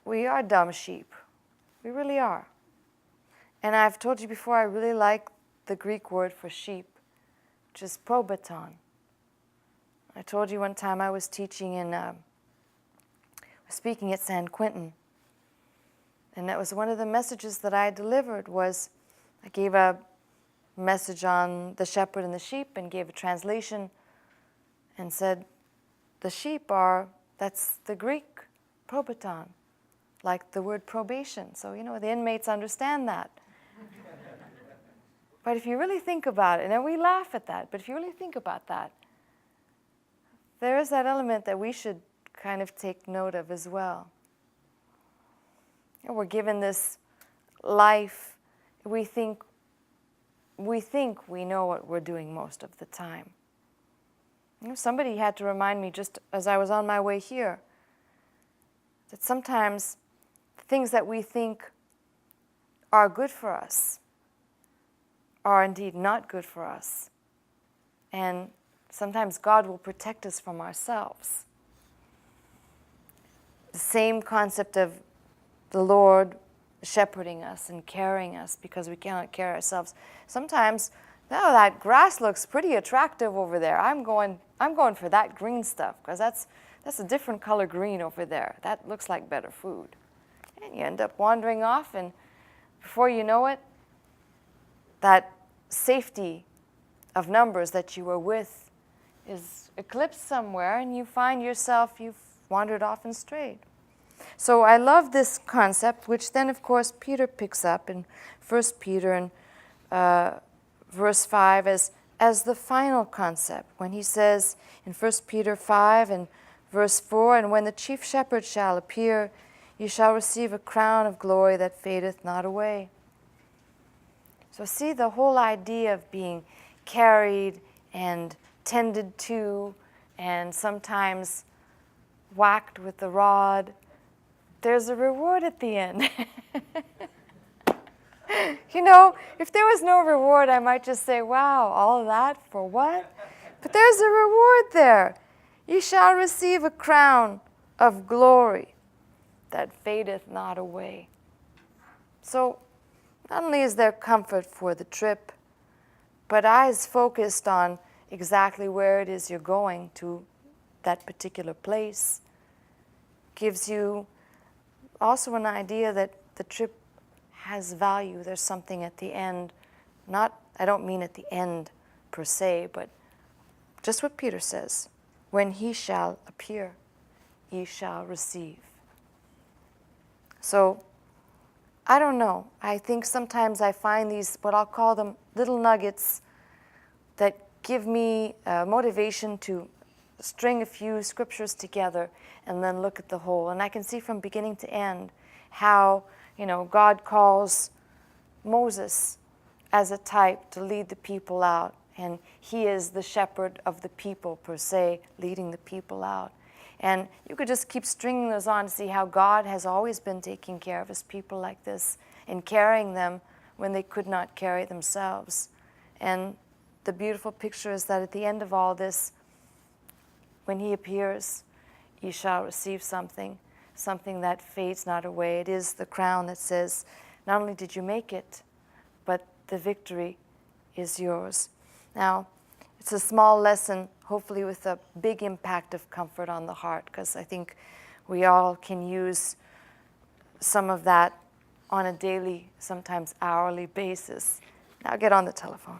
we are dumb sheep. We really are. And I've told you before, I really like the Greek word for sheep, which is probaton. I told you one time I was teaching speaking at San Quentin, and that was one of the messages that I delivered. Was I gave a message on the shepherd and the sheep and gave a translation and said the sheep that's the Greek probaton, like the word probation. So, the inmates understand that. But if you really think about it, and then we laugh at that, but if you really think about that, there is that element that we should kind of take note of as well. We're given this life. We think we know what we're doing most of the time. Somebody had to remind me just as I was on my way here that sometimes the things that we think are good for us are indeed not good for us. And sometimes God will protect us from ourselves. The same concept of the Lord shepherding us and carrying us because we cannot carry ourselves. Sometimes, that grass looks pretty attractive over there. I'm going for that green stuff because that's a different color green over there. That looks like better food. And you end up wandering off, and before you know it, that safety of numbers that you were with is eclipsed somewhere, and you find yourself, you've wandered off and strayed. So I love this concept, which then, of course, Peter picks up in 1 Peter and verse 5 as the final concept, when he says in 1 Peter 5 and verse 4, "And when the chief shepherd shall appear, you shall receive a crown of glory that fadeth not away." So see the whole idea of being carried and tended to and sometimes whacked with the rod. There's a reward at the end. If there was no reward, I might just say, wow, all of that for what? But there's a reward there. You shall receive a crown of glory that fadeth not away. So not only is there comfort for the trip, but eyes focused on exactly where it is you're going to, that particular place, gives you also an idea that the trip has value. There's something at the end. I don't mean at the end per se, but just what Peter says. When he shall appear, ye shall receive. So, I don't know. I think sometimes I find these, what I'll call them, little nuggets that give me motivation to string a few scriptures together and then look at the whole. And I can see from beginning to end how, God calls Moses as a type to lead the people out. And he is the shepherd of the people, per se, leading the people out. And you could just keep stringing those on to see how God has always been taking care of his people like this and carrying them when they could not carry themselves. And the beautiful picture is that at the end of all this, when he appears, ye shall receive something that fades not away. It is the crown that says, not only did you make it, but the victory is yours. Now, it's a small lesson, hopefully with a big impact of comfort on the heart, because I think we all can use some of that on a daily, sometimes hourly basis. Now get on the telephone.